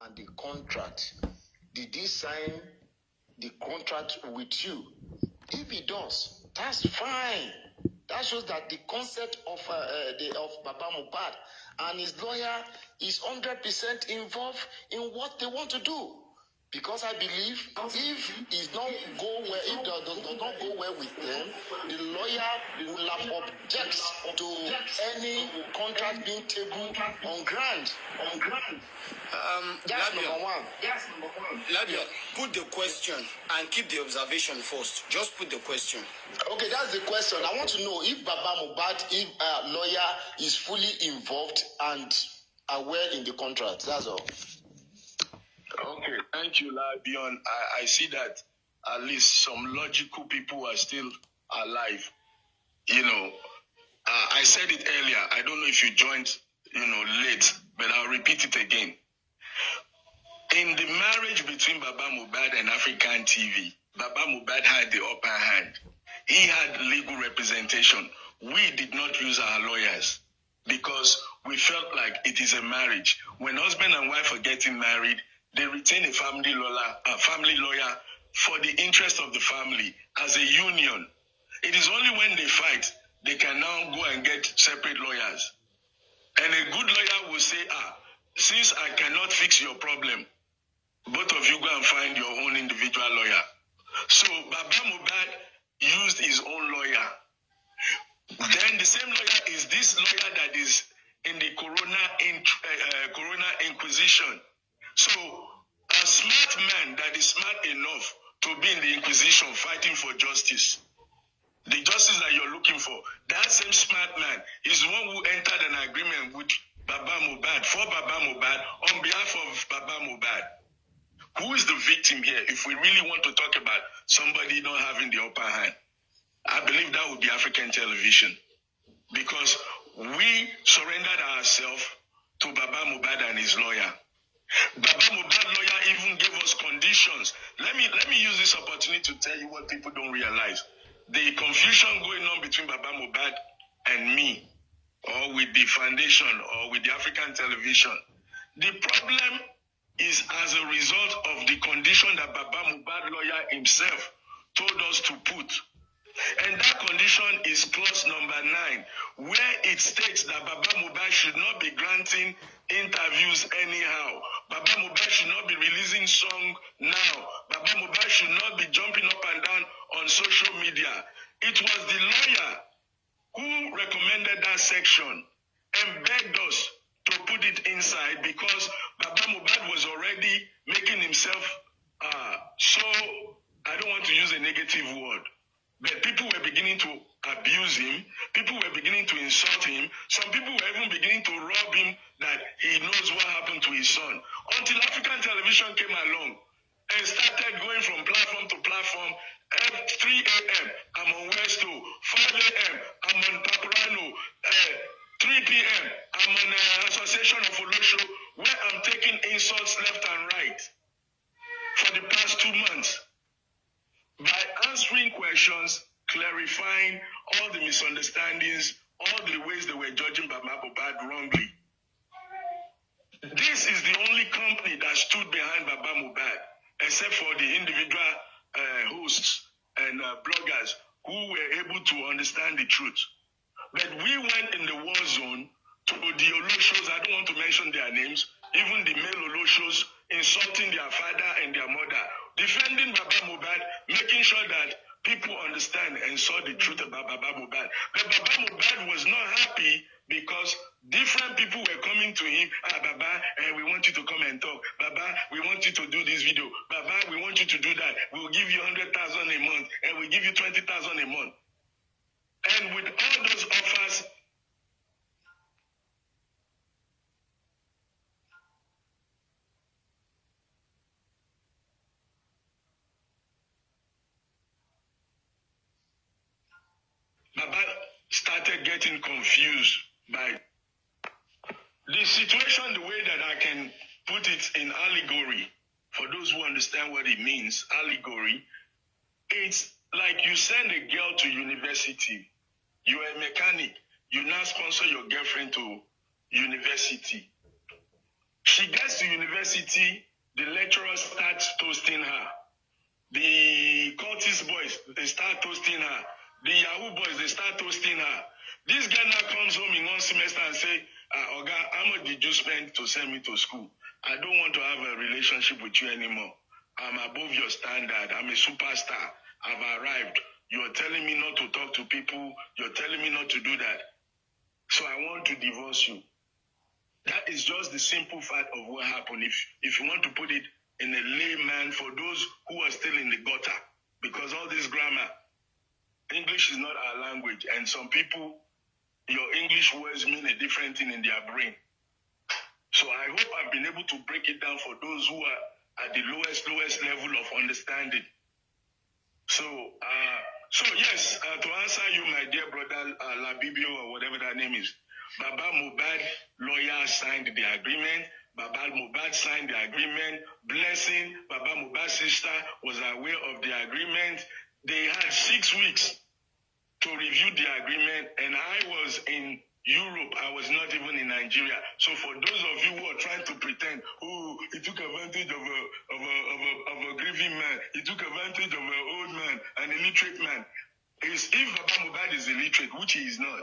and the contract. Did he sign the contract with you? If he does, that's fine. That shows that the concept of Baba Mohbad and his lawyer is 100% involved in what they want to do. Because I believe if it don't go well, if it does not go well with them, the lawyer will have objects to any contract being tabled on ground. That's number one. Labia, put the question and keep the observation first. Just put the question. Okay, that's the question. I want to know if Baba Mohbad, if a lawyer is fully involved and aware in the contract. That's all. Okay, thank you, Labion. I see that at least some logical people are still alive. You know, I said it earlier. I don't know if you joined, late, but I'll repeat it again. In the marriage between Baba Mohbad and African TV, Baba Mohbad had the upper hand. He had legal representation. We did not use our lawyers because we felt like it is a marriage. When husband and wife are getting married, they retain a family lawyer for the interest of the family as a union. It is only when they fight, they can now go and get separate lawyers. And a good lawyer will say, since I cannot fix your problem, both of you go and find your own individual lawyer. So Baba Mohbad used his own lawyer. Then the same lawyer is this lawyer that is in the Corona Inquisition. So a smart man that is smart enough to be in the Inquisition fighting for justice, the justice that you're looking for, that same smart man is the one who entered an agreement with Baba Mohbad, for Baba Mohbad, on behalf of Baba Mohbad. Who is the victim here if we really want to talk about somebody not having the upper hand? I believe that would be African television, because we surrendered ourselves to Baba Mohbad and his lawyer. Baba Mohbad lawyer even gave us conditions. Let me use this opportunity to tell you what people don't realize. The confusion going on between Baba Mohbad and me, or with the foundation, or with the African television. The problem is as a result of the condition that Baba Mohbad lawyer himself told us to put. And that condition is clause number 9, where it states that Baba Mohbad should not be granting interviews anyhow. Baba Mohbad should not be releasing song now. Baba Mohbad should not be jumping up and down on social media. It was the lawyer who recommended that section and begged us to put it inside because Baba Mohbad was already making himself so, I don't want to use a negative word, but people were beginning to abuse him. People were beginning to insult him. Some people were even beginning to rob him that he knows what happened to his son. Until African television came along and started going from platform to platform. At 3 a.m., I'm on Westo. 5 a.m., I'm on Paparano. 3 p.m., I'm on Association of Olosho, where I'm taking insults left and right for the past 2 months. By answering questions, clarifying all the misunderstandings, all the ways they were judging Baba Mohbad wrongly. This is the only company that stood behind Baba Mohbad, except for the individual hosts and bloggers who were able to understand the truth. But we went in the war zone to the Oloshos, I don't want to mention their names, even the male Oloshos, insulting their father and their mother, defending Baba Mohbad, making sure that people understand and saw the truth about Baba Mohbad. But Baba Mohbad was not happy because different people were coming to him. Baba, we want you to come and talk. Baba, we want you to do this video. Baba, we want you to do that. We'll give you 100,000 a month and we'll give you 20,000 a month. And with all those offers, Baba started getting confused by the situation, the way that I can put it in allegory, for those who understand what it means, allegory, it's like you send a girl to university, you're a mechanic, you now sponsor your girlfriend to university. She gets to university, the lecturer starts toasting her. The cultist boys, they start toasting her. The Yahoo boys, they start toasting her. This girl now comes home in one semester and say, Oga, how much did you spend to send me to school? I don't want to have a relationship with you anymore. I'm above your standard. I'm a superstar. I've arrived. You're telling me not to talk to people. You're telling me not to do that. So I want to divorce you. That is just the simple fact of what happened. If you want to put it in a layman for those who are still in the gutter, because all this grammar, English is not our language, and some people, your English words mean a different thing in their brain. So I hope I've been able to break it down for those who are at the lowest level of understanding. So yes, to answer you, my dear brother Labibio, or whatever that name is, Baba Mohbad lawyer signed the agreement. Baba Mohbad signed the agreement. Blessing, Baba Mohbad's sister, was aware of the agreement. They had 6 weeks to review the agreement, and I was in Europe. I was not even in Nigeria. So for those of you who are trying to pretend, oh, he took advantage of a grieving man, he took advantage of an old man, an illiterate man. If Baba Mohbad is illiterate, which he is not,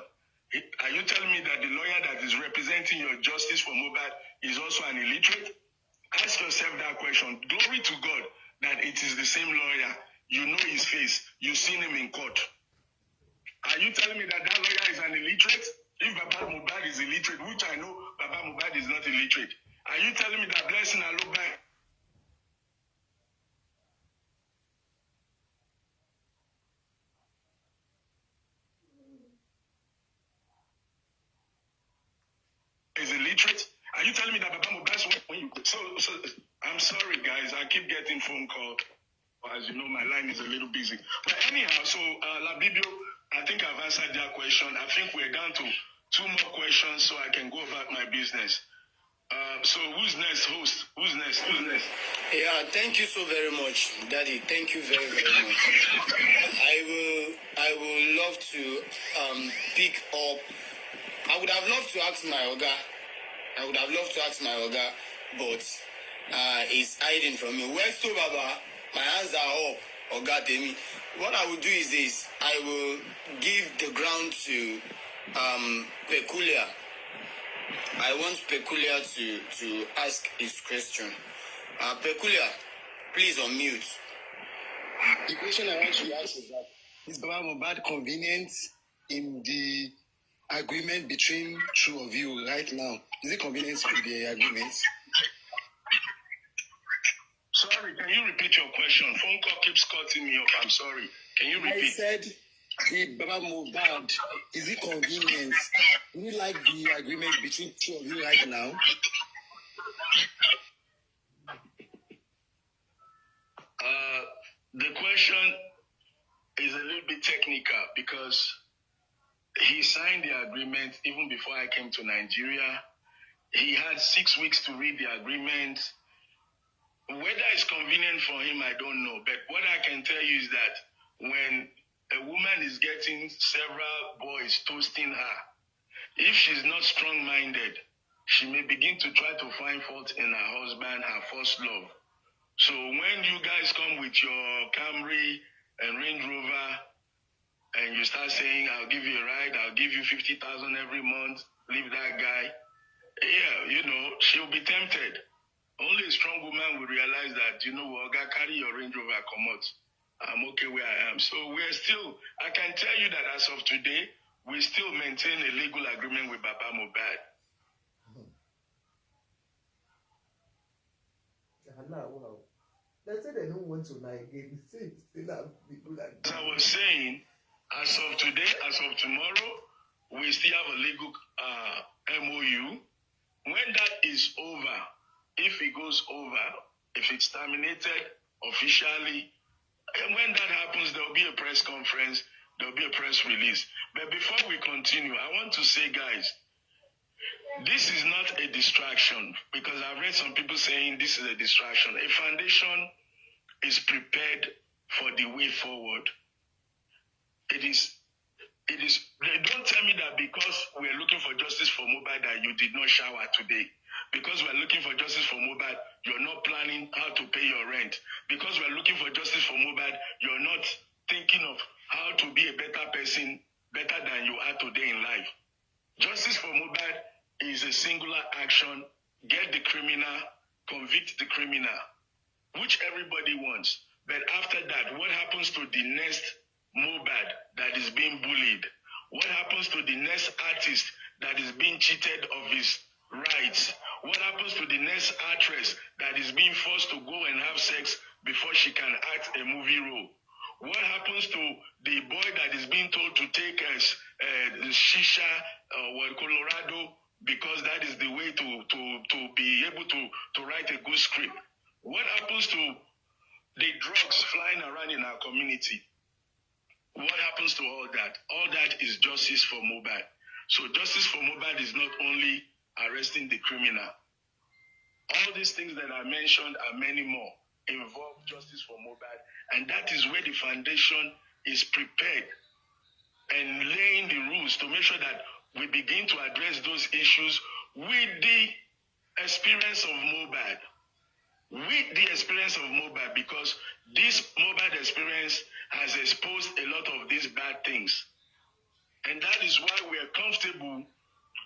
are you telling me that the lawyer that is representing your justice for Mohbad is also an illiterate? Ask yourself that question. Glory to God that it is the same lawyer. You know his face. You've seen him in court. Are you telling me that that lawyer is an illiterate? If Baba Mohbad is illiterate, which I know Baba Mohbad is not illiterate, are you telling me that Blessing Aloba is illiterate? Are you telling me that Baba Mohbad's when you so I'm sorry guys, I keep getting phone calls. As you know, my line is a little busy. But anyhow, so Labibio, I think I've answered that question. I think we're down to 2 more questions so I can go about my business. So who's next, host? Who's next? Yeah, thank you so very much, Daddy. Thank you very, very much. I will love to pick up. I would have loved to ask my Oga. But he's hiding from me. Where's to Baba? My hands are up. Oga Demi. What I will do is this. I will give the ground to Peculiar. I want Peculiar to ask his question. Peculiar, please unmute. The question I want to ask is that is Baba Mohbad convenient in the agreement between two of you right now? Is it convenient with the agreement? Sorry, can you repeat your question? Phone call keeps cutting me off. I'm sorry. Can you repeat? I said, the Baba Mohbad, is it convenient? Do you like the agreement between two of you right now? The question is a little bit technical because he signed the agreement even before I came to Nigeria. He had 6 weeks to read the agreement. Whether it's convenient for him, I don't know. But what I can tell you is that when a woman is getting several boys toasting her, if she's not strong-minded, she may begin to try to find fault in her husband, her first love. So when you guys come with your Camry and Range Rover and you start saying, I'll give you a ride, I'll give you 50,000 every month, leave that guy, yeah, she'll be tempted. Only a strong woman will realize that, Oga, carry your Range Rover, come out. I'm okay where I am. So I can tell you that as of today, we still maintain a legal agreement with Baba Mohbad. They say they don't want to lie again. Still have people like that. As I was saying, as of today, as of tomorrow, we still have a legal MOU. When that is over, if it goes over, if it's terminated officially, and when that happens, there will be a press conference, there will be a press release. But before we continue, I want to say, guys, this is not a distraction, because I've read some people saying this is a distraction. A foundation is prepared for the way forward. Don't tell me that because we're looking for justice for Mohbad that you did not shower today. Because we're looking for justice for Mohbad, you're not planning how to pay your rent. Because we're looking for justice for Mohbad, you're not thinking of how to be a better person, better than you are today in life. Justice for Mohbad is a singular action. Get the criminal, convict the criminal, which everybody wants. But after that, what happens to the next Mohbad that is being bullied? What happens to the next artist that is being cheated of his rights? What happens to the next actress that is being forced to go and have sex before she can act a movie role? What happens to the boy that is being told to take shisha or Colorado because that is the way to be able to write a good script? What happens to the drugs flying around in our community? What happens to all that? All that is justice for Mohbad. So justice for Mohbad is not only arresting the criminal. All these things that I mentioned and many more involve justice for Mohbad, and that is where the foundation is prepared and laying the rules to make sure that we begin to address those issues with the experience of Mohbad. With the experience of Mohbad, because this Mohbad experience has exposed a lot of these bad things. And that is why we are comfortable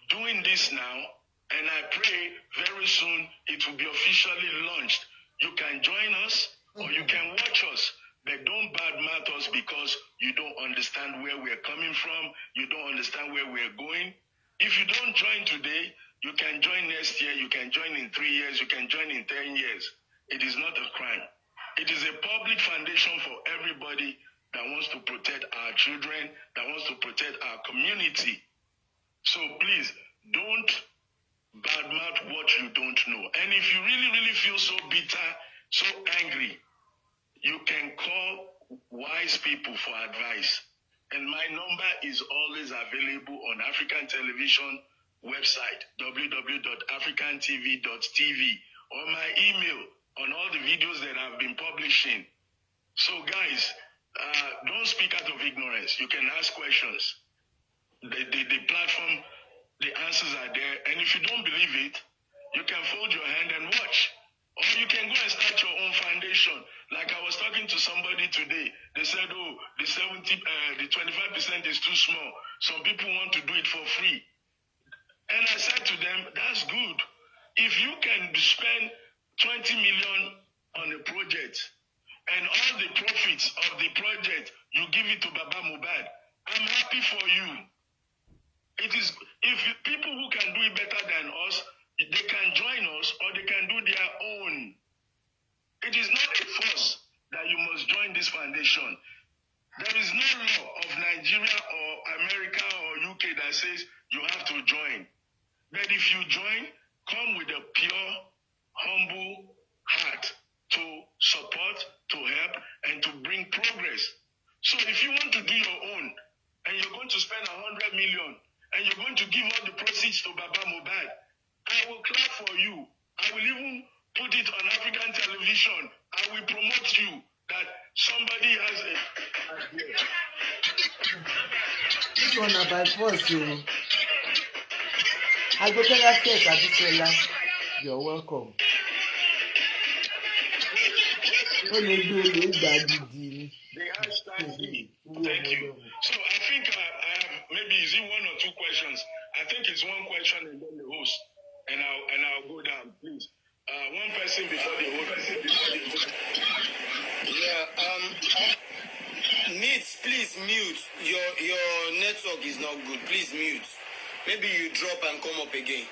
doing this now. And I pray very soon it will be officially launched. You can join us or you can watch us, but don't badmouth us because you don't understand where we're coming from. You don't understand where we're going. If you don't join today, you can join next year, you can join in 3 years, you can join in 10 years. It is not a crime. It is a public foundation for everybody that wants to protect our children, that wants to protect our community. So please, don't badmouth what you don't know. And if you really, really feel so bitter, so angry, you can call wise people for advice. And my number is always available on African Television website, www.africantv.tv, or my email on all the videos that I've been publishing. So guys, don't speak out of ignorance. You can ask questions. The platform, the answers are there. And if you don't believe it, you can fold your hand and watch. Or you can go and start your own foundation. Like I was talking to somebody today. They said, oh, the 25% is too small. Some people want to do it for free. And I said to them, that's good. If you can spend 20 million on a project and all the profits of the project, you give it to Baba Mohbad, I'm happy for you. It is, if people who can do it better than us, they can join us or they can do their own. It is not a force that you must join this foundation. There is no law of Nigeria or America or UK that says you have to join. But if you join, come with a pure, humble heart to support, to help, and to bring progress. So if you want to do your own, and you're going to spend 100 million, and you're going to give all the proceeds to Baba Mohbad, I will clap for you. I will even put it on African Television. I will promote you that somebody has a idea. This one na by force, you. I go tell her first, Abisola. You're welcome. The hashtag. Thank you. So I think I have maybe is it 1 or 2 questions? I think it's 1 question and then the host, and I'll go down, please. One person before the host. Yeah. Mute, please mute. Your network is not good. Please mute. Maybe you drop and come up again.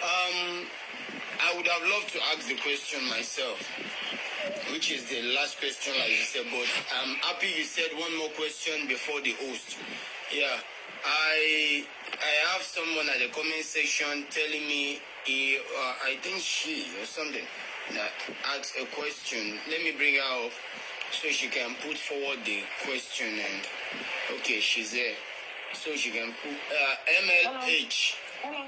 I would have loved to ask the question myself, which is the last question, like you said, but I'm happy you said one more question before the host. Yeah, I have someone at the comment section telling me, I think she or something, that asked a question. Let me bring her up so she can put forward the question. And okay, she's there. So she can put MLH. Hello.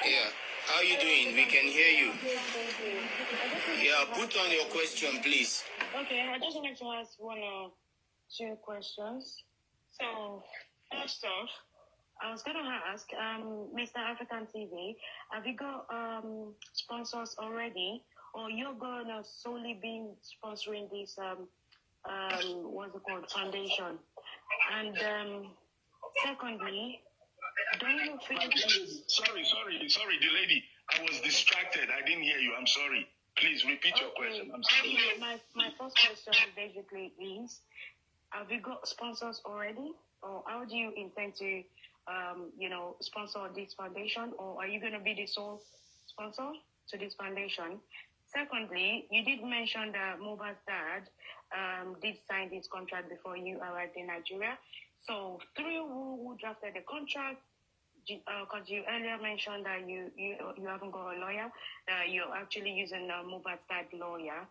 Yeah. How are you doing? We can hear you. Yeah, put on your question, please. Okay, I just wanted to ask 1 or 2 questions. So, first off, I was going to ask, Mr. African TV, have you got sponsors already, or you're going to solely be sponsoring this, what's it called, foundation? And secondly, don't you think... Sorry, the lady. I was distracted. I didn't hear you. I'm sorry. Please repeat your question. I'm sorry. Okay, my first question basically is, have you got sponsors already? Or how do you intend to, sponsor this foundation? Or are you going to be the sole sponsor to this foundation? Secondly, you did mention that mohbad's dad did sign this contract before you arrived in Nigeria. So through who drafted the contract? Because you earlier mentioned that you haven't got a lawyer, you're actually using a mohbad's dad lawyer.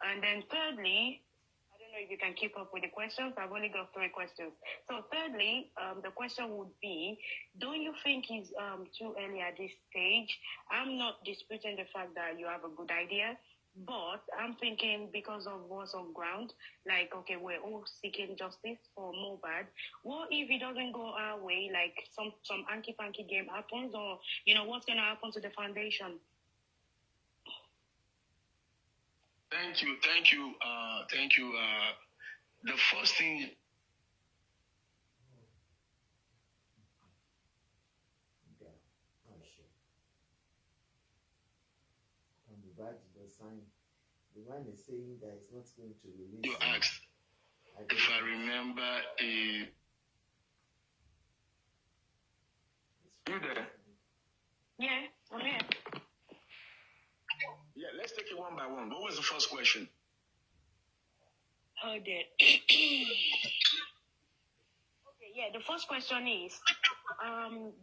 And then thirdly, I don't know if you can keep up with the questions. I've only got 3 questions. So thirdly, the question would be, don't you think it's too early at this stage? I'm not disputing the fact that you have a good idea, but I'm thinking because of what's on ground, like, okay, we're all seeking justice for mohbad. What if it doesn't go our way, like some hanky-panky game happens, or, what's going to happen to the foundation? Thank you. The first thing... The one is saying that it's not going to release. You asked if I remember a... You there? Yeah, I'm here. Yeah, let's take it one by one. What was the first question? Hold it. Okay, yeah, the first question is,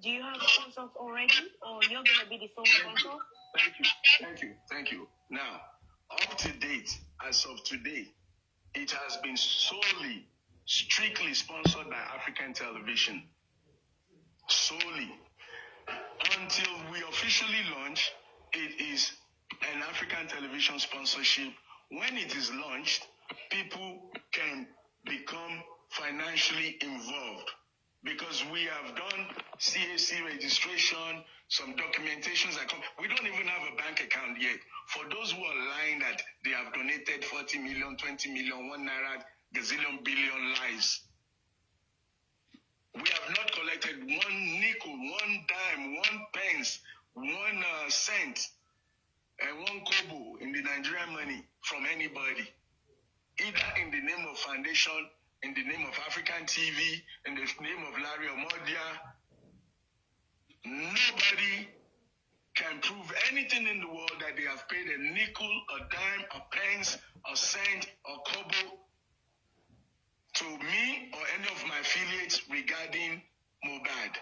do you have sponsors already, or you're going to be the sole sponsor? Thank you. Now, up to date, as of today, it has been strictly sponsored by African television. Solely. Until we officially launch, it is an African television sponsorship. When it is launched, people can become financially involved, because we have done CAC registration, some documentations that come. We don't even have a bank account yet. For those who are lying that they have donated 40 million, 20 million, 1 naira, gazillion billion lies. We have not collected 1 nickel, 1 dime, 1 pence, 1 cent, and 1 kobo in the Nigerian money from anybody. Either in the name of foundation, in the name of African TV, in the name of Larry Omodia. Nobody can prove anything in the world that they have paid a nickel, a dime, a pence, a cent, or kobo to me or any of my affiliates regarding mohbad.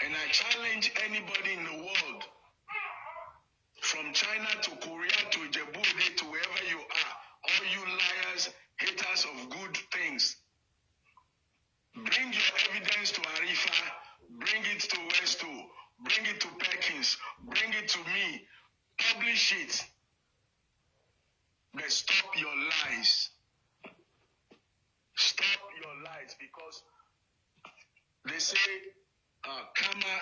And I challenge anybody in the world, from China to Korea to Djibouti to wherever you are, all you liars, haters of good things, bring your evidence to Arifa, bring it to Westo, bring it to Perkins, bring it to me, publish it. But stop your lies. Stop your lies, because they say karma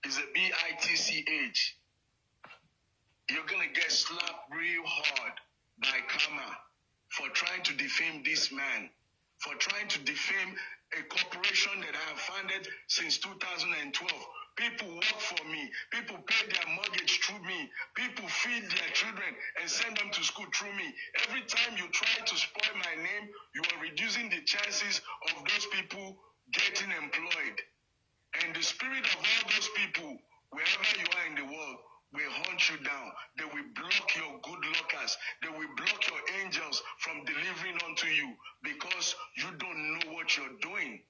is a bitch. You're going to get slapped real hard by karma for trying to defame this man, for trying to defame a corporation that I have founded since 2012. People work for me. People pay their mortgage through me. People feed their children and send them to school through me. Every time you try to spoil my name, you are reducing the chances of those people getting employed. And the spirit of all those people, wherever you are in the world, will hunt you down. They will block your good luckers. They will block your angels from delivering unto you, because you don't know what you're doing.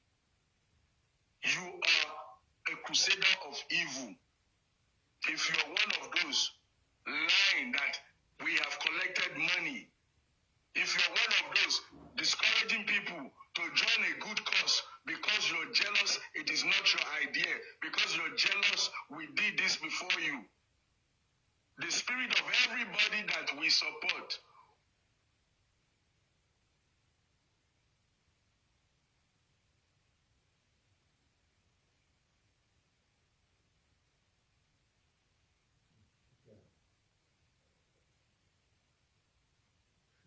You are a crusader of evil. If you are one of those lying that we have collected money, if you're one of those discouraging people to join a good cause because you're jealous, it is not your idea, because you're jealous, we did this before you. The spirit of everybody that we support,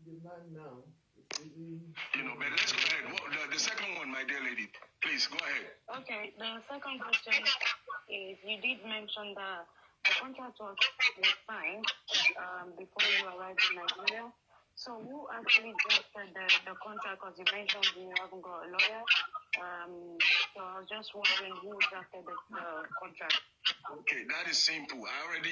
the man now is really... You know, but let's go ahead. The second one, my dear lady, please go ahead. Okay, the second question is, you did mention that the contract was signed before you arrived in Nigeria. So who actually drafted the contract? Because you mentioned you haven't got a lawyer. So I was just wondering who drafted the contract. Okay, that is simple. I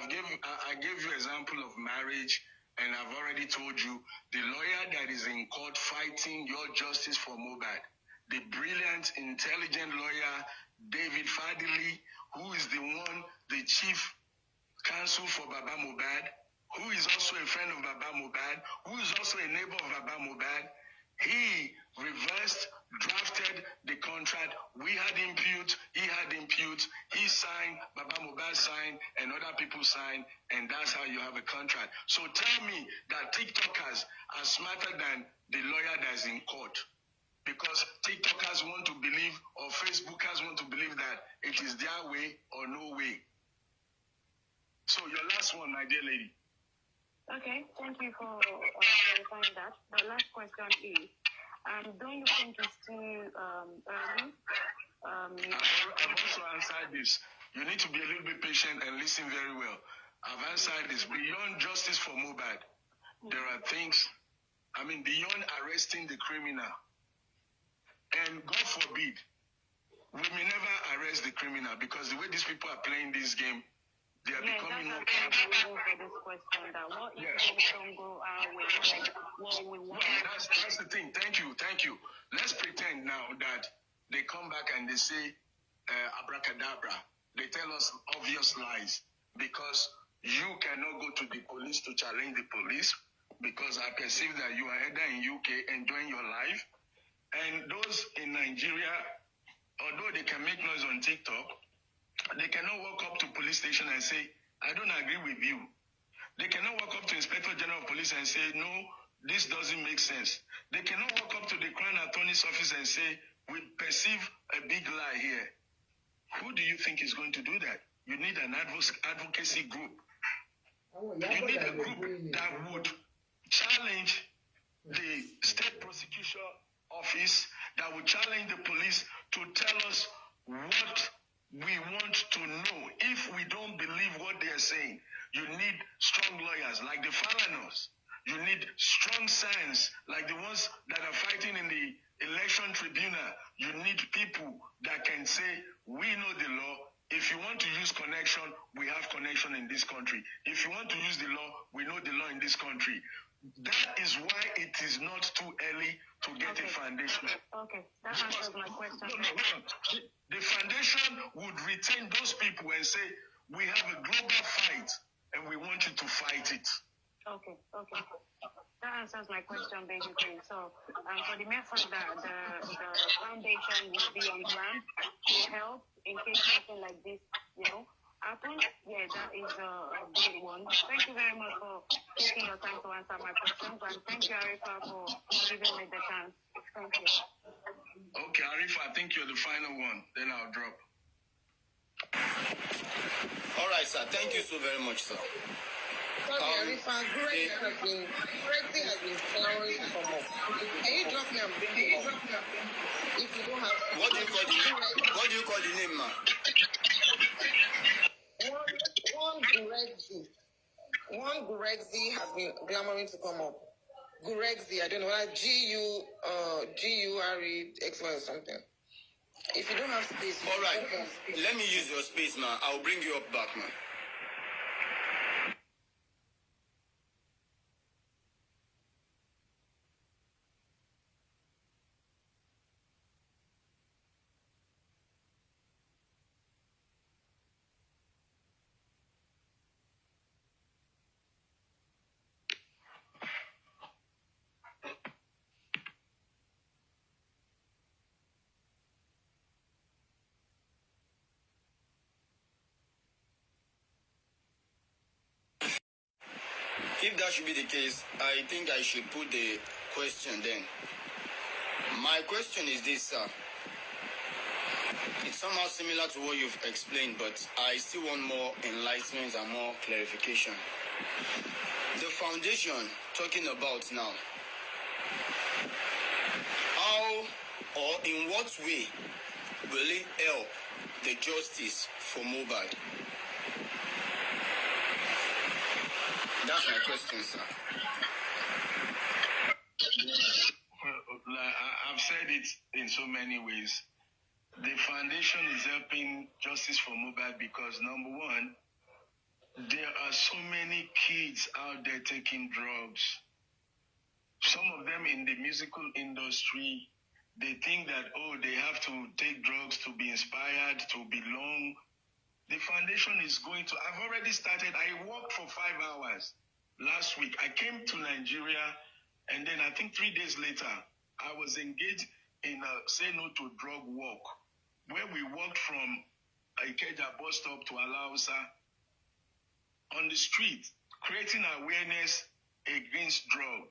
gave you example of marriage, and I've already told you the lawyer that is in court fighting your justice for mohbad, the brilliant, intelligent lawyer David Fadili, who is the chief counsel for Baba Mohbad, who is also a friend of Baba Mohbad, who is also a neighbor of Baba Mohbad. He reversed, drafted the contract. We had input, he had input, he signed, Baba Mohbad signed, and other people signed, and that's how you have a contract. So tell me that TikTokers are smarter than the lawyer that's in court. Because TikTokers want to believe, or Facebookers want to believe that it is their way or no way. So your last one, my dear lady. Okay, thank you for clarifying that. The last question is, don't you think it's too early? I've also answered this. You need to be a little bit patient and listen very well. I've answered this. Beyond justice for mohbad, there are things, beyond arresting the criminal. And God forbid, we may never arrest the criminal, because the way these people are playing this game, they are becoming more powerful. For this question, that what if things don't go our way, like what we want? That's the thing. Thank you. Let's pretend now that they come back and they say abracadabra. They tell us obvious lies, because you cannot go to the police to challenge the police, because I perceive that you are either in UK enjoying your life, and those in Nigeria, although they can make noise on TikTok, they cannot walk up to police station and say, I don't agree with you. They cannot walk up to Inspector General of Police and say, no, this doesn't make sense. They cannot walk up to the Crown Attorney's office and say, we perceive a big lie here. Who do you think is going to do that? You need an advocacy group. You need a group that would challenge the state prosecution office, that would challenge the police to tell us what we want to know. If we don't believe what they are saying, you need strong lawyers like the Falanos. You need strong signs like the ones that are fighting in the election tribunal. You need people that can say, we know the law. If you want to use connection, we have connection in this country. If you want to use the law, we know the law in this country. That is why it is not too early to get a foundation. Okay, that answers my question. No. The foundation would retain those people and say, we have a global fight and we want you to fight it. Okay. That answers my question basically. So for the mere fact that the foundation will be on ground to help in case something like this, happens, that is a good one. Thank you very much for taking your time to answer my questions, and thank you, Arifa, for giving me the chance. Thank you. Okay, Arifa, I think you're the final one. Then I'll drop. All right, sir. Thank you so very much, sir. Sorry, Arifa, Greg has been clamoring for more. Can you drop me and bring him up? If you don't have... What do you call the name, man? One Gurexi has been clamoring to come up. Gurexi, I don't know whether G-U-R-E-X-Y or something. If you don't have space... All right. Let me use your space, man. I'll bring you up back, man. If that should be the case, I think I should put the question then. My question is this, sir. It's somehow similar to what you've explained, but I still want more enlightenment and more clarification. The foundation talking about now, how or in what way will it help the justice for mohbad? That's my question, sir. Well, I've said it in so many ways. The foundation is helping justice for mohbad because, number one, there are so many kids out there taking drugs. Some of them in the musical industry, they think that, they have to take drugs to be inspired, to belong. The foundation is going to, I've already started, I worked for 5 hours last week. I came to Nigeria, and then I think 3 days later, I was engaged in a Say No to Drug walk, where we walked from Ikeja bus stop to Alausa on the street, creating awareness against drug.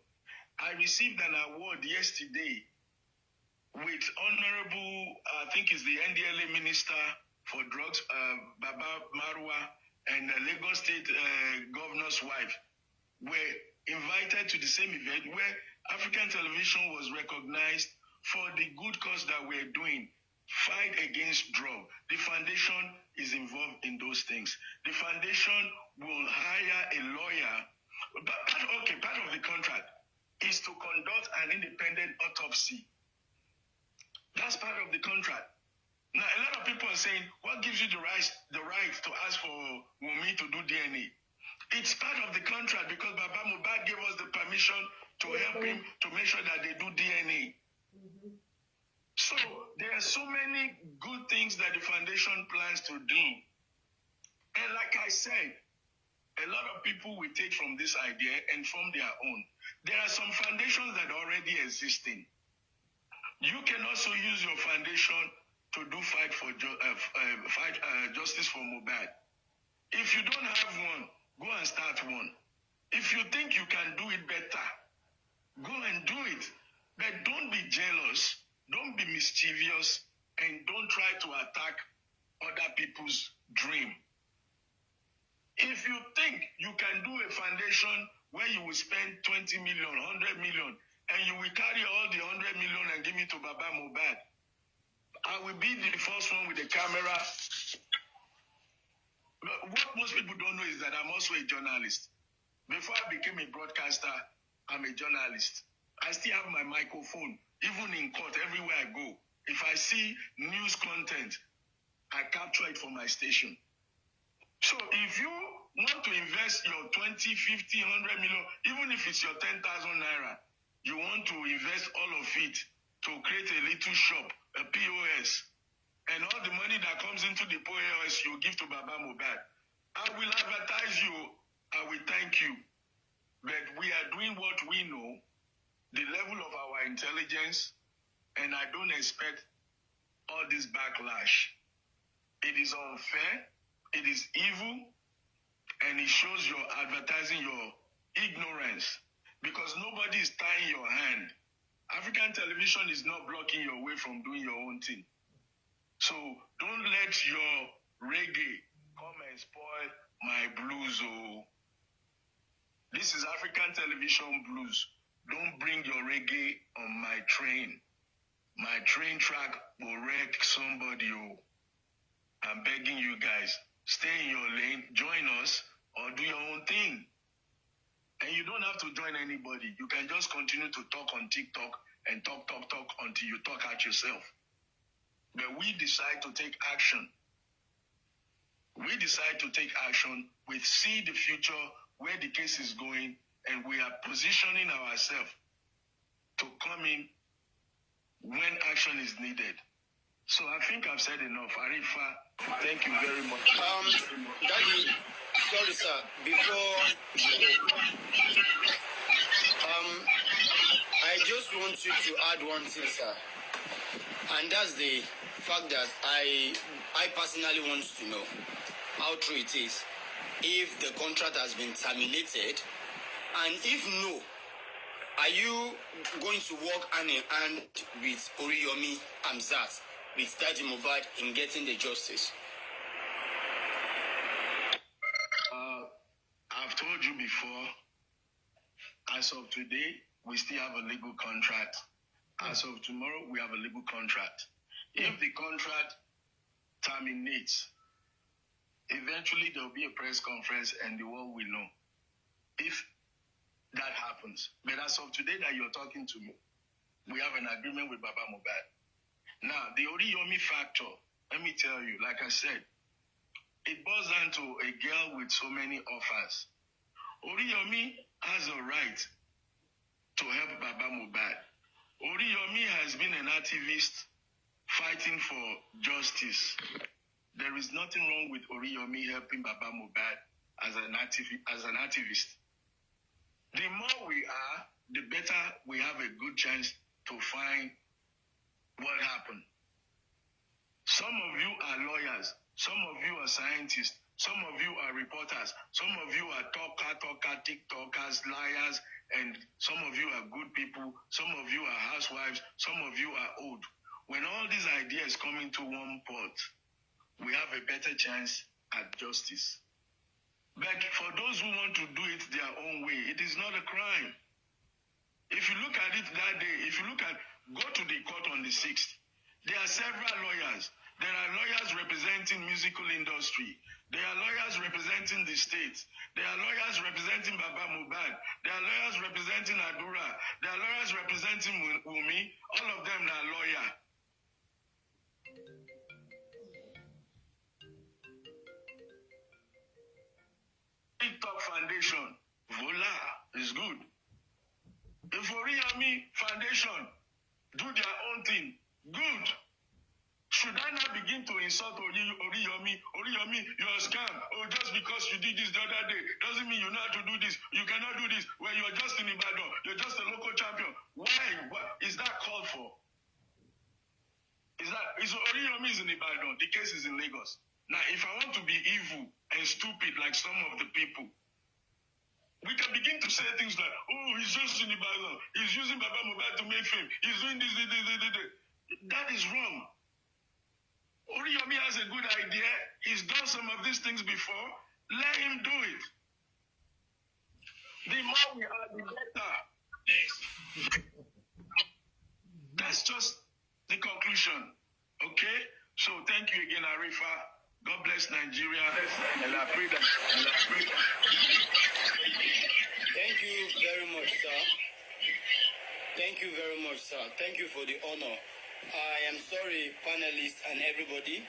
I received an award yesterday with Honorable, I think is the NDLA Minister for Drugs, Baba Marwa, and Lagos State Governor's wife were invited to the same event where African television was recognized for the good cause that we're doing, fight against drug. The foundation is involved in those things. The foundation will hire a lawyer. Part of the contract is to conduct an independent autopsy. That's part of the contract. Now, a lot of people are saying, what gives you the right to ask for Wunmi to do DNA? It's part of the contract because Baba Mohbad gave us the permission to help him to make sure that they do DNA. So there are so many good things that the foundation plans to do. And like I said, a lot of people will take from this idea and form their own. There are some foundations that are already existing. You can also use your foundation to do fight for justice for mohbad. If you don't have one, go and start one. If you think you can do it better, go and do it. But don't be jealous, don't be mischievous, and don't try to attack other people's dream. If you think you can do a foundation where you will spend 20 million, 100 million, and you will carry all the 100 million and give it to Baba Mohbad, I will be the first one with the camera. But what most people don't know is that I'm also a journalist. Before I became a broadcaster, I'm a journalist. I still have my microphone, even in court, everywhere I go. If I see news content, I capture it for my station. So if you want to invest your 20, 50, 100 million, even if it's your 10,000 naira, you want to invest all of it to create a little shop, a POS, and all the money that comes into the POS you give to Baba Mohbad. I will advertise you, I will thank you. But we are doing what we know, the level of our intelligence, and I don't expect all this backlash. It is unfair, it is evil, and it shows your advertising your ignorance because nobody is tying your hand. African television is not blocking your way from doing your own thing. So don't let your reggae come and spoil my blues. This is African television blues. Don't bring your reggae on my train. My train track will wreck somebody. I'm begging you guys, stay in your lane, join us, or do your own thing. And you don't have to join anybody. You can just continue to talk on TikTok and talk until you talk at yourself. But we decide to take action. We decide to take action. We see the future, where the case is going, and we are positioning ourselves to come in when action is needed. So I think I've said enough. Arifa, thank you very much. Daddy, sorry sir, before I just want you to add one thing, sir. And that's the fact that I personally want to know how true it is. If the contract has been terminated, and if no, are you going to work hand in hand with Oriyomi Hamzat, with Daddy Mohbad in getting the justice? I've told you before, As of today, we still have a legal contract. As of tomorrow, we have a legal contract. If the contract terminates, eventually there will be a press conference and the world will know if that happens. But as of today that you're talking to me, we have an agreement with Baba Mohbad. Now, the Oriyomi factor, let me tell you, like I said, it boils down to a girl with so many offers. Oriyomi has a right to help Baba Mohbad. Oriyomi has been an activist fighting for justice. There is nothing wrong with Oriyomi helping Baba Mohbad as an activist. The more we are, the better we have a good chance to find what happened. Some of you are lawyers. Some of you are scientists. Some of you are reporters. Some of you are TikTokers, liars, and some of you are good people. Some of you are housewives. Some of you are old. When all these ideas come into one pot, we have a better chance at justice. But for those who want to do it their own way, it is not a crime. If you look at it that day, go to the court on the 6th, there are several lawyers. There are lawyers representing musical industry. There are lawyers representing the state. There are lawyers representing Baba Mohbad. There are lawyers representing Adura. There are lawyers representing Wumi. All of them are lawyers. TikTok Foundation, voila, is good. If Oriyomi Foundation do their own thing, good. Should I not begin to insult Oriyomi? Oriyomi, you're a scam. Oh, just because you did this the other day doesn't mean you know how to do this. You cannot do this when you're just in Ibadan. You're just a local champion. Why? What is that called for? Is Oriyomi is in Ibadan? The case is in Lagos. Now, if I want to be evil and stupid like some of the people, we can begin to say things like, oh, he's just in Ibadan. He's using Baba Mohbad to make fame. He's doing this. That is wrong. Oriyomi has a good idea. He's done some of these things before. Let him do it. The more we are, the better. That's just the conclusion. Okay? So thank you again, Arifa. God bless Nigeria. And I pray that. Thank you very much, sir. Thank you very much, sir. Thank you for the honor. I am sorry, panelists and everybody.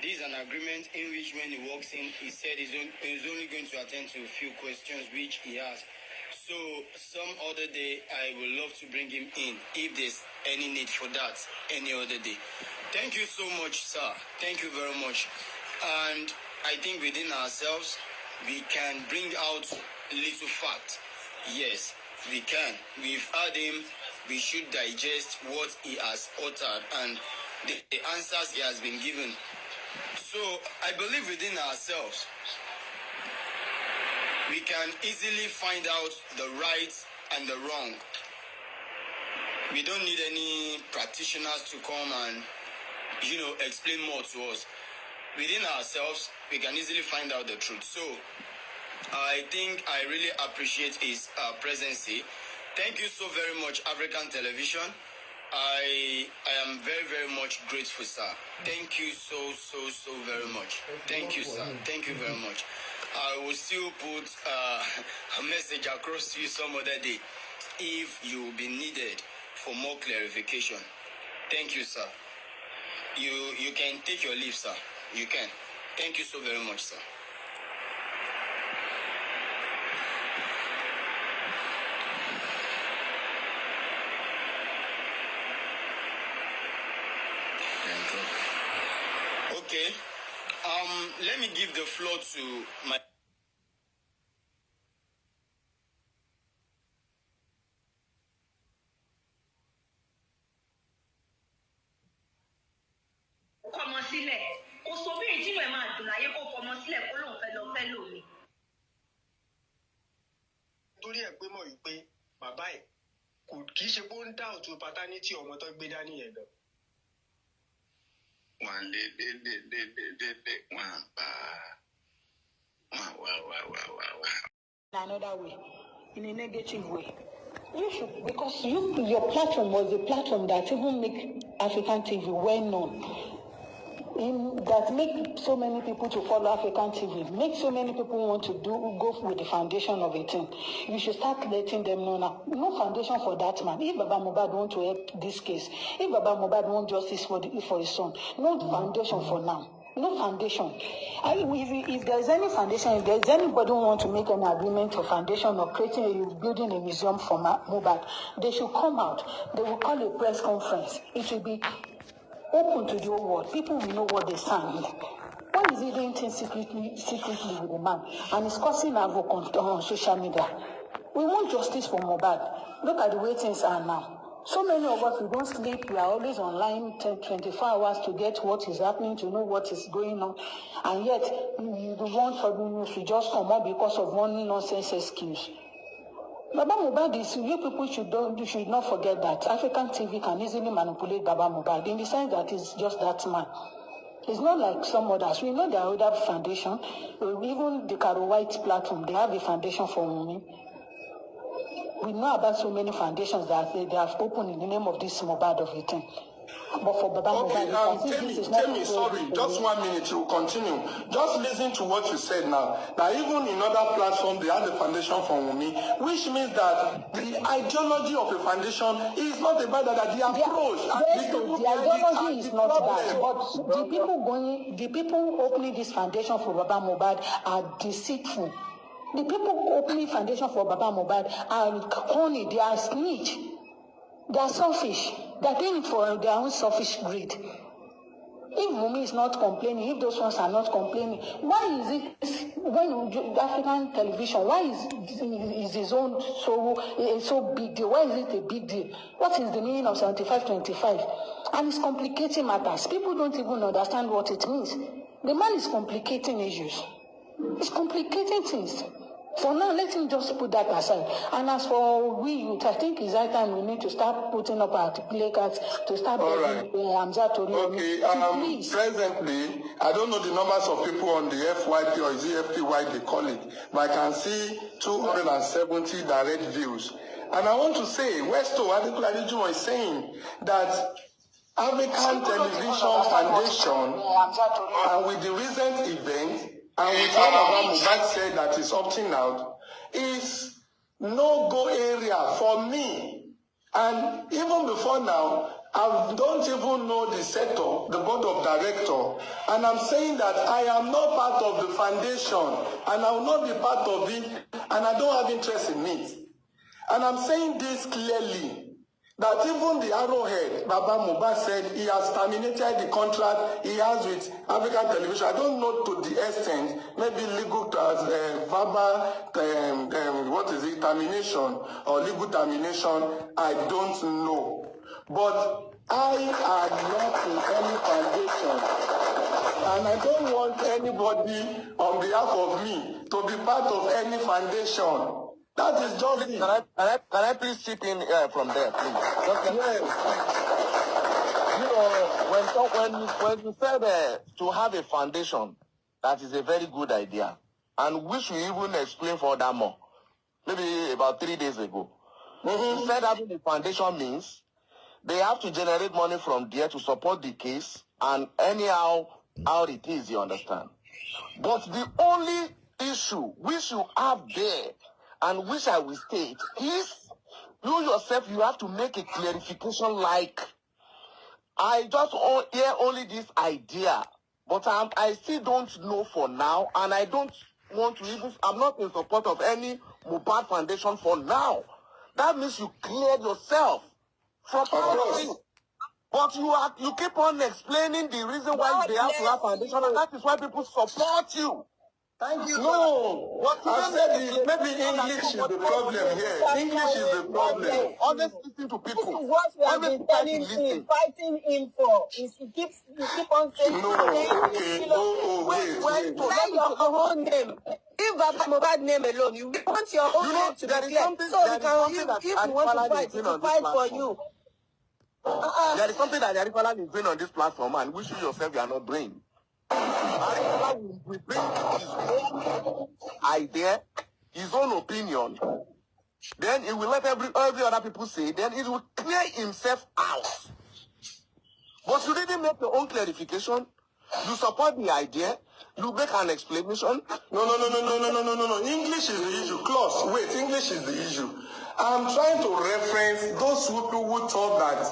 This is an agreement in which when he walks in, he said he's only going to attend to a few questions which he has. So some other day, I would love to bring him in if there's any need for that any other day. Thank you so much, sir. Thank you very much. And I think within ourselves, we can bring out little fact. Yes, we can. We've heard him. We should digest what he has uttered and the answers he has been given. So I believe within ourselves, we can easily find out the right and the wrong. We don't need any practitioners to come and, explain more to us. Within ourselves, we can easily find out the truth. So I think I really appreciate his presence. Thank you so very much, African Television. I am very, very much grateful, sir. Thank you so very much. Thank you, sir. Thank you very much. I will still put a message across to you some other day if you will be needed for more clarification. Thank you, sir. You can take your leave, sir. You can. Thank you so very much, sir. Okay. Let me give the floor to my torí ẹ̀ pé mọ̀ wípé bàbá ẹ̀ kì í ṣe pé ó ń dá òtún paternity ọmọ tó gbé dání yẹn lọ. Wọ́n lé wọ́n bá wá. Another way. in a negative way. You should, because your platform was the platform that even make African TV well known. That make so many people to follow African TV, make so many people want to go with the foundation of a thing. You should start letting them know now. No foundation for that man. If Baba Mohbad want to help this case, if Baba Mohbad want justice for his son, no foundation for now. No foundation. If there's any foundation, if there's anybody who want to make an agreement for foundation or building a museum for Mohbad, they should come out. They will call a press conference. It will be open to the whole world. People will know what they stand. Why is he doing things secretly with the man? And he's causing havoc on social media. We want justice for Mohbad. Look at the way things are now. So many of us, we don't sleep. We are always online 24 hours to get what is happening, to know what is going on. And yet, you want for the news to just come up because of one nonsense excuse. Baba Mohbad is, you people should not forget that African TV can easily manipulate Baba Mohbad in the sense that it's just that man. It's not like some others. We know there are other foundation. Even the Caro White platform, they have a foundation for women. We know about so many foundations that they have opened in the name of this Mohbad of it. But for Baba Mohbad, tell me, sorry, just 1 minute to continue. Just listen to what you said now. That even in other platforms, they have the foundation for Wunmi, which means that the ideology of a foundation is not about that. The approach, the ideology is not bad, but the people opening this foundation for Baba Mohbad are deceitful. The people opening foundation for Baba Mohbad are corny. They are snitch. They are selfish. They are doing it for their own selfish greed. If Wunmi is not complaining, if those ones are not complaining, why is it when African television? Why is his own so big deal? Why is it a big deal? What is the meaning of 75-25? And it's complicating matters. People don't even understand what it means. The man is complicating issues. It's complicating things. For now, let him just put that aside. And as for we youth, I think it's that time we need to start putting up our placards to start begging Hamza to okay, presently, I don't know the numbers of people on the FYP or ZFPY they call it, but I can see 270 direct views. And I want to say, Westo Adekunle is saying that African Television Foundation, and with the recent event, and with what Baba Mohbad said that is opting out, is no-go area for me. And even before now, I don't even know the sector, the board of director, and I'm saying that I am not part of the foundation, and I will not be part of it, and I don't have interest in it. And I'm saying this clearly, that even the arrowhead, Baba Mohbad said he has terminated the contract he has with African Television. I don't know to the extent, maybe legal, verbal, termination or legal termination, I don't know. But I am not in any foundation, and I don't want anybody on behalf of me to be part of any foundation. That is just it. Can I please chip in from there, please? Yes. You know, when you said to have a foundation, that is a very good idea. And we should even explain for that more. Maybe about 3 days ago. You said having a foundation means they have to generate money from there to support the case, and anyhow, how it is, you understand. But the only issue we should have there, and which I will state, is you yourself, you have to make a clarification like, I just hear only this idea, but I still don't know for now, and I don't want to even, I'm not in support of any Mohbad Foundation for now. That means you cleared yourself from all of it. But you keep on explaining the reason why they have to have foundation, and that is why people support you. Thank you. No, what I said maybe English is the problem here. English is the problem. Always listen to people. This is what we have been telling him, fighting him for. You keep on saying, okay. Wait. Say your own name. If Baba Mohbad name alone, you want your own name to be clear. So you can, if you want to fight for you. There is something that Advocacy is doing on this platform, and which you yourself you are not doing. We bring his own idea, his own opinion, Then he will let every other people say, then he will clear himself out. But you didn't make your own clarification. You support the idea. You make an explanation. No. English is the issue. Clause. Wait, English is the issue. I'm trying to reference those people who thought that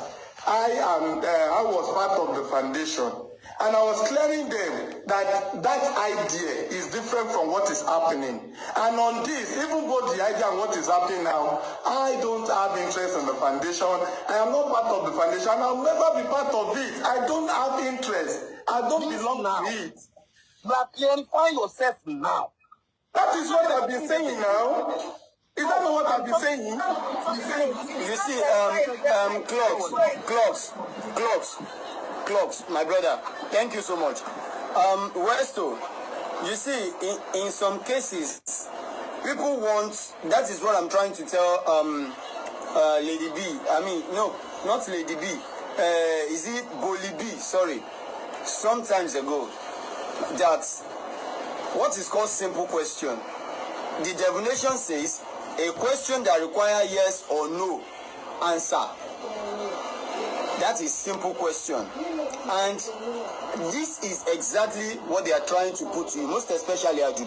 I was part of the foundation. And I was clearing them that idea is different from what is happening. And on this, even both the idea and what is happening now, I don't have interest in the foundation. I am not part of the foundation. I'll never be part of it. I don't have interest. I don't belong to it. You are clarifying yourself now. That is what I've been saying now. Is that not what I've been saying? You see, Clocks, my brother, thank you so much. Westo, you see, in some cases, people want, that is what I'm trying to tell Lady B. I mean, no, not Lady B. Is it Boli B? Sorry. Sometimes ago, that what is called simple question. The definition says a question that requires yes or no answer. That is simple question. And this is exactly what they are trying to put you, most especially Adu.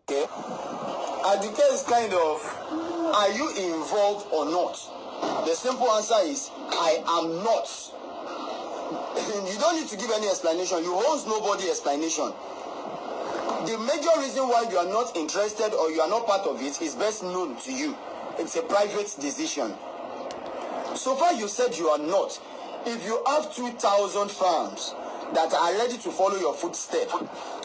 Okay? Aduke is kind of, are you involved or not? The simple answer is, I am not. You don't need to give any explanation. You owe nobody explanation. The major reason why you are not interested or you are not part of it is best known to you. It's a private decision. So far you said you are not. If you have 2,000 farms that are ready to follow your footsteps,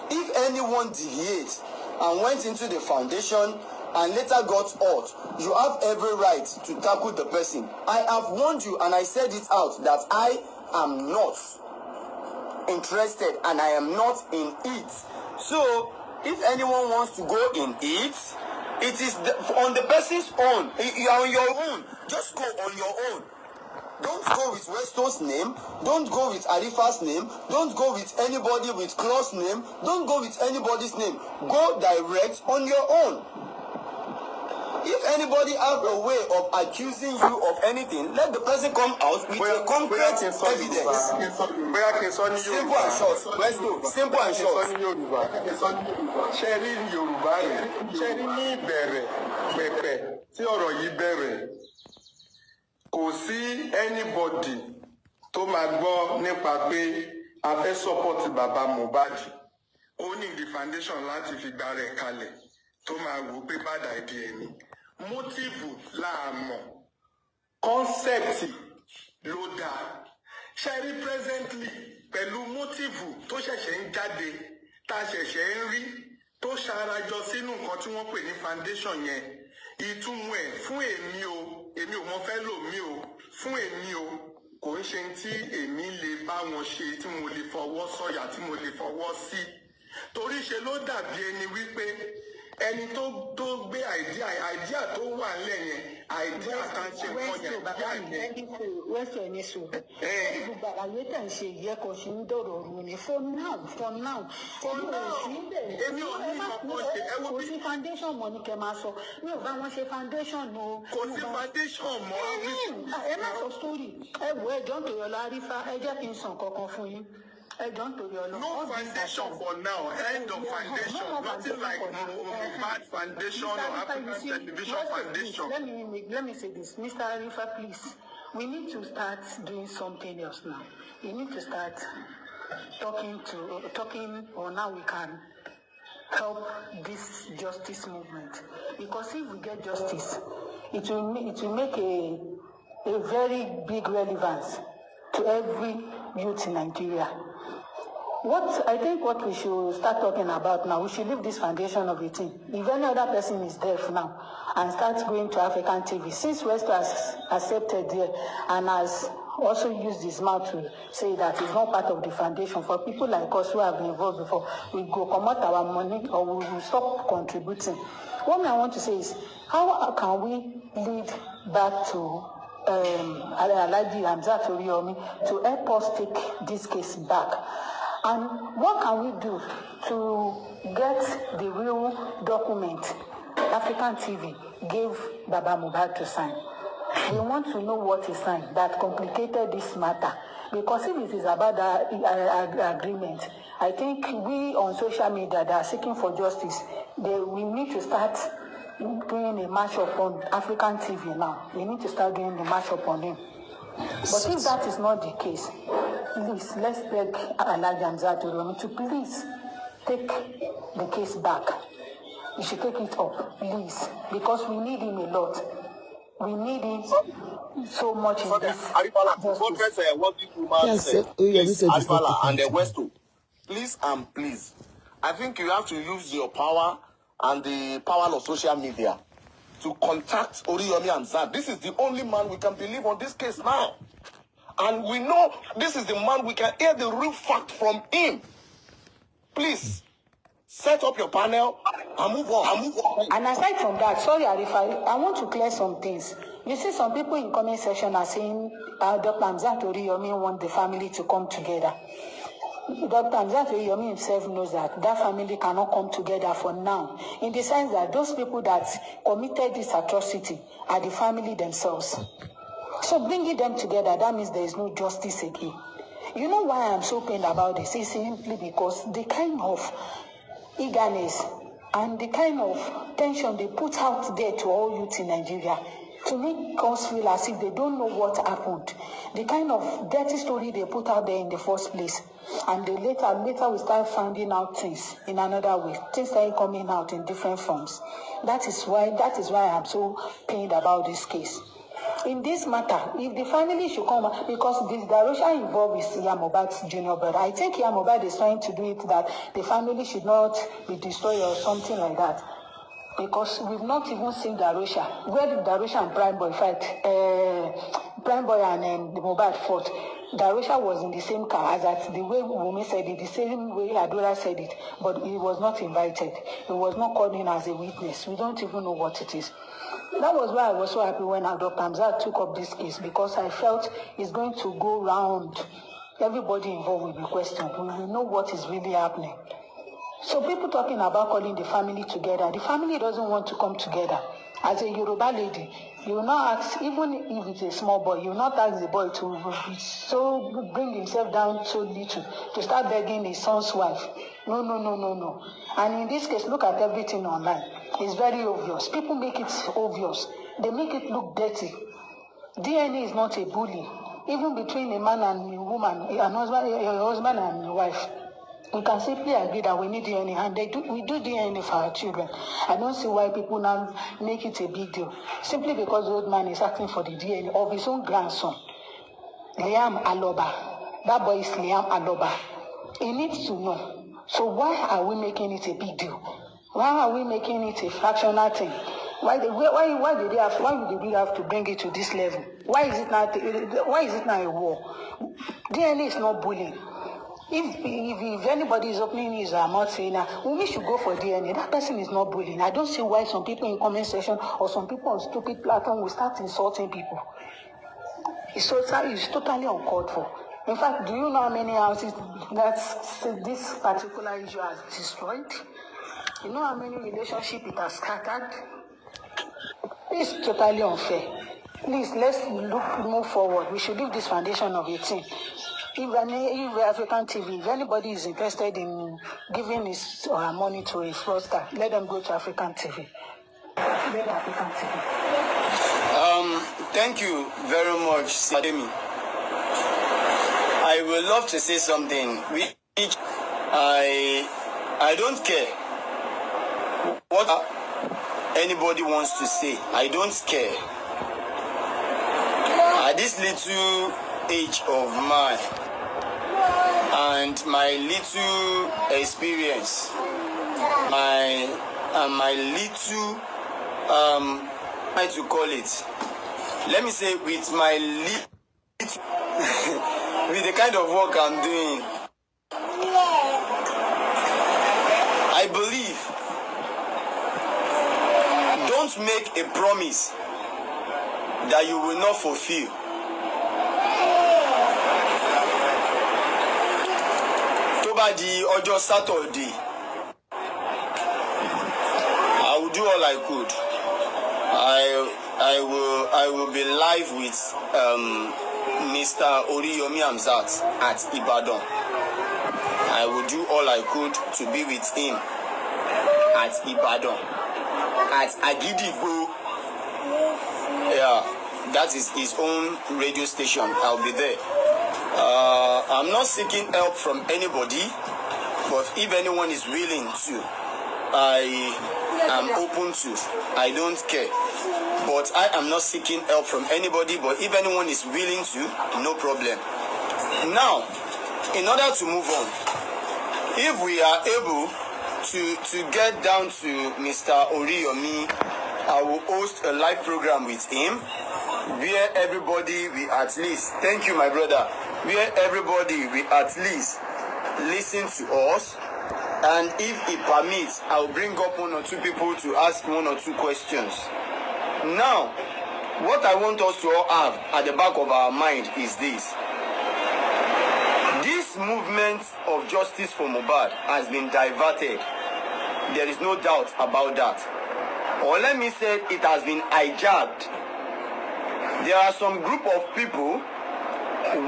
if anyone deviates and went into the foundation and later got out, you have every right to tackle the person. I have warned you and I said it out that I am not interested and I am not in it. So if anyone wants to go in it, it is on the person's own. You are on your own. Just go on your own. Don't go with Westo's name. Don't go with Arifa's name. Don't go with anybody with Klaus' name. Don't go with anybody's name. Go direct on your own. If anybody has a way of accusing you of anything, let the person come out with a concrete evidence. Simple and short. Westo, simple and short. Sharing Yoruba, sharing me bẹ̀rẹ̀, pẹ̀pẹ̀, tí ọ̀rọ̀ yìí bẹ̀rẹ̀. Kò sí anybody tó máa gbọ́ nípa pé a fẹ́ support bàbá Mohbad. Ó ní the foundation láti fi gba rẹ̀ kalẹ̀ tó máa wò pé bad idea ni. Motive la mọ̀, concept ló dáa. Ṣẹ́rí presently pẹ̀lú motive tó ṣẹ̀ṣẹ̀ ń jáde, tá ṣẹ̀ṣẹ̀ ń rí, tó ṣarajọ sínú nǹkan tí wọ́n pè ní foundation yẹn. Ìtumọ̀ ẹ̀ fún èmi ò mọ fẹ́ lò mí o, fún èmi o, kò ń ṣe tí èmi lè bá wọn ṣe tí mo lè fọwọ́ sọ̀yà tí mo lè fọwọ́ sí. Torí ṣe ló dàbí ẹni wípé ẹni tó gbé àìdíà tó wà nílẹ̀ yẹn àìdíà kan ṣe nǹkan yẹn bí àìdíà. Wẹ́sẹ̀ ní sùn. Gbogbo àlàyé tẹ̀ ń ṣe ìyẹ́kọ̀ ṣe ń dọ̀rọ̀ ọ̀run ni for now. Èmi ò ní ìkọ̀kọ̀ ṣe ẹ wo bí. Kò sí foundation mọ̀ ní kẹ́ máa sọ. Mi ò bá wọn ṣe foundation o. Kò sí foundation mọ́. Ẹ má sọ story. Ẹ wo ẹjọ́ nítorí ọ̀la Arífá ẹ jẹ́ kí n sàn kankan fún yín. No foundation for now. End of foundation. Nothing like Mohbad foundation or African television foundation. Let me say this, Mr. Arifa, please. We need to start doing something else now. We need to start talking, or now we can help this justice movement. Because if we get justice, it will make a very big relevance to every youth in Nigeria. I think what we should start talking about now, we should leave this foundation of a thing. If any other person is deaf now and starts going to African TV, since West has accepted there and has also used his mouth to say that he's not part of the foundation, for people like us who have been involved before, we go come out our money or we will stop contributing. What I want to say is, how can we lead back to Alhaji Hamzat Oriyomi to help us take this case back? And what can we do to get the real document African TV gave Baba Mohbad to sign. We want to know what he signed that complicated this matter. Because if it is about the agreement, I think we on social media that are seeking for justice, we need to start doing a match-up on African TV now. We need to start doing the match-up on him. But if that is not the case, please, let's beg Allegory to please take the case back. You should take it up, please, because we need him a lot. We need him so much in this. What people must say, please, Arifala and the Westo, please and please. I think you have to use your power and the power of social media to contact Oriyomi and Zad. This is the only man we can believe on this case now. And we know this is the man we can hear the real fact from him. Please, set up your panel and move on. And aside from that, sorry, Arifa, I want to clear some things. You see, some people in comment section are saying Dr. Hamzat Oriyomi want the family to come together. Dr. Hamzat Oriyomi himself knows that family cannot come together for now, in the sense that those people that committed this atrocity are the family themselves. So bringing them together, that means there is no justice again. You know why I'm so pained about this? It's simply because the kind of eagerness and the kind of tension they put out there to all youth in Nigeria to make us feel as if they don't know what happened. The kind of dirty story they put out there in the first place. And they later we start finding out things in another way. Things started coming out in different forms. That is why I'm so pained about this case. In this matter, if the family should come, because this diversion involved is Mohbad's junior brother, I think Mohbad is trying to do it that the family should not be destroyed or something like that. Because we've not even seen Darosha. Where did Darosha and Prime Boy fight? Prime Boy and the Mohbad fought. Darosha was in the same car as that the way Wumi said it, the same way Adora said it, but he was not invited. He was not called in as a witness. We don't even know what it is. That was why I was so happy when Dr. Hamzat took up this case, because I felt it's going to go round. Everybody involved will be questioned. We will know what is really happening. So people talking about calling the family together, the family doesn't want to come together. As a Yoruba lady, you will not ask, even if it's a small boy, you will not ask the boy to bring himself down so little, to start begging his son's wife. No. And in this case, look at everything online. It's very obvious. People make it obvious. They make it look dirty. DNA is not a bully. Even between a man and a woman, a husband and a wife, we can simply agree that we need DNA, and we do DNA for our children. I don't see why people now make it a big deal. Simply because the old man is asking for the DNA of his own grandson, Liam Aloba. That boy is Liam Aloba. He needs to know. So why are we making it a big deal? Why are we making it a fractional thing? Why did we have to bring it to this level? Why is it not a war? DNA is not bullying. If anybody is opening his mouth saying that we should go for DNA, that person is not bullying. I don't see why some people in comment section or some people on stupid platform will start insulting people. It's totally uncalled for. In fact, do you know how many houses that this particular issue has destroyed? You know how many relationships it has scattered? It's totally unfair. Please, let's move forward. We should leave this foundation of 18. If African TV, if anybody is interested in giving his or her money to a fraudster, let them go to African TV. Let African TV. Thank you very much, Sademi. I would love to say something. I don't care what anybody wants to say. I don't care. At this little age of mine and my little experience, my little how to call it, let me say, with my little with the kind of work I'm doing, I believe don't make a promise that you will not fulfill. Tó bá di ọjọ́ Saturday, I will do all I could. I will be live with Mr. Oriyomi Hamzat at Ibadan. I will do all I could to be with him at Ibadan, at Agidigbo. Yeah, that is his own radio station. I'll be there. I'm not seeking help from anybody, but if anyone is willing to, I am open to. I don't care. But I am not seeking help from anybody, but if anyone is willing to, no problem. Now, in order to move on, if we are able to get down to Mr. Oriyomi, I will host a live program with him where everybody will at least, thank you my brother, where everybody will at least listen to us. And if it permits, I will bring up 1 or 2 people to ask 1 or 2 questions. Now, what I want us to all have at the back of our mind is this. This movement of justice for Mohbad has been diverted. There is no doubt about that. Or let me say it has been hijacked. There are some group of people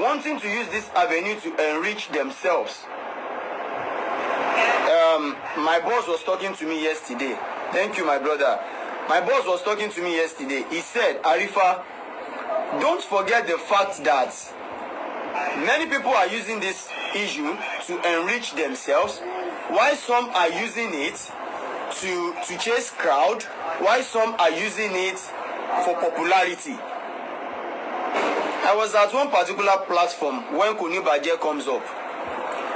wanting to use this avenue to enrich themselves. My boss was talking to me yesterday. Thank you, my brother. My boss was talking to me yesterday. He said, Arifa, don't forget the fact that many people are using this issue to enrich themselves, while some are using it to chase crowd, while some are using it for popularity. I was at one particular platform when Kunibaje comes up,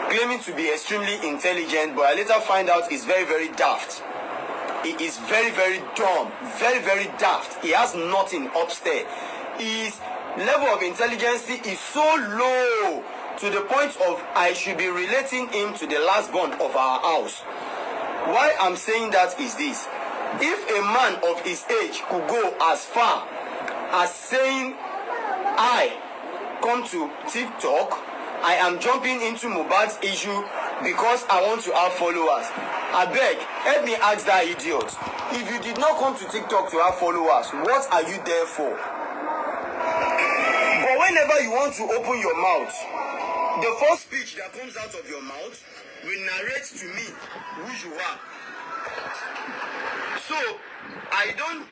claiming to be extremely intelligent, but I later find out he's very, very daft. He is very, very dumb, very, very daft. He has nothing upstairs. His level of intelligence is so low to the point of I should be relating him to the last born of our house. Why I'm saying that is this. If a man of his age could go as far as saying, I come to TikTok, I am jumping into Mohbad's issue because I want to have followers. I beg, help me ask that idiot. If you did not come to TikTok to have followers, what are you there for? But whenever you want to open your mouth, the first speech that comes out of your mouth will narrate to me who you are. So, I don't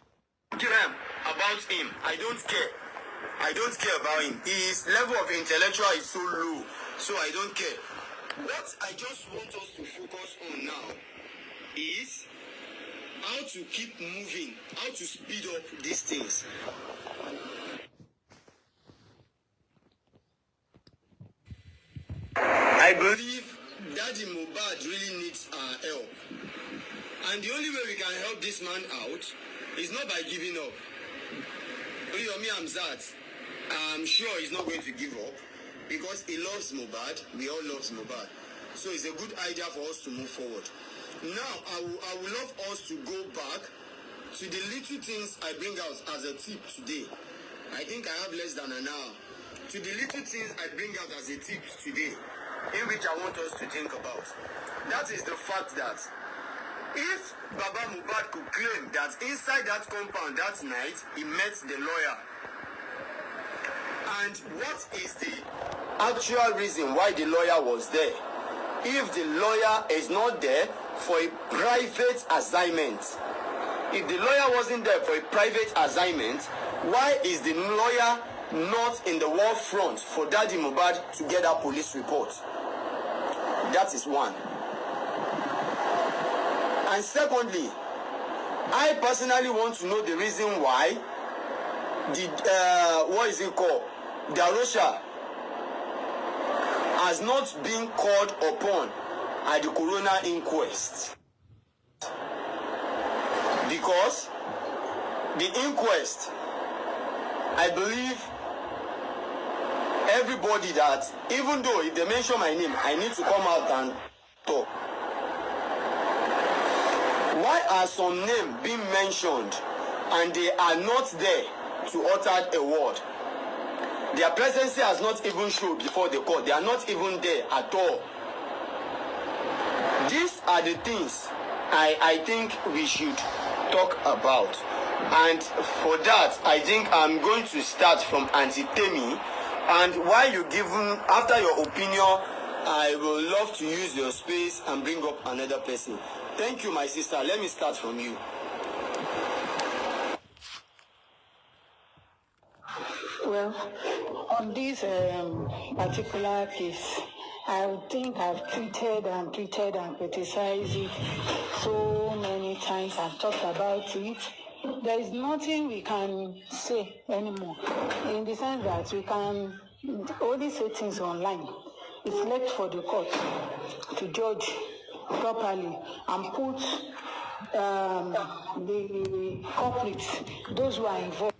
care about him. I don't care. I don't care about him. His level of intellectual is so low, so I don't care. What I just want us to focus on now is how to keep moving, how to speed up these things. I believe Daddy Mohbad really needs our help. And the only way we can help this man out is not by giving up. Oriyomi Hamzat, I'm sure he's not going to give up because he loves Mohbad. We all love Mohbad. So it's a good idea for us to move forward. Now, I would love us to go back to the little things I bring out as a tip today. I think I have less than an hour. To the little things I bring out as a tip today, in which I want us to think about. That is the fact that if Baba Mohbad could claim that inside that compound that night, he met the lawyer. And what is the actual reason why the lawyer was there? If the lawyer is not there for a private assignment, if the lawyer wasn't there for a private assignment, why is the lawyer not in the war front for Daddy Mohbad to get a police report? That is one. And secondly, I personally want to know the reason why Darosha has not been called upon at the coroner inquest. Because the inquest, I believe everybody that, even though if they mention my name, I need to come out and talk. Why are some names being mentioned and they are not there to utter a word? Their presence has not even shown before the court. They are not even there at all. These are the things I think we should talk about. And for that, I think I'm going to start from Auntie Temi. And while you give after your opinion, I will love to use your space and bring up another person. Thank you, my sister. Let me start from you. Well, on this particular case, I think I've treated and criticized it so many times. I've talked about it. There is nothing we can say anymore, in the sense that we can only say things online. It's left for the court to judge properly and put the culprits, those who are involved.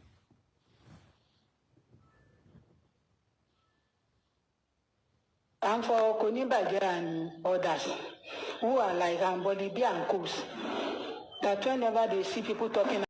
And for Konibaje and others who are like Ambody B and Coos, that whenever they see people talking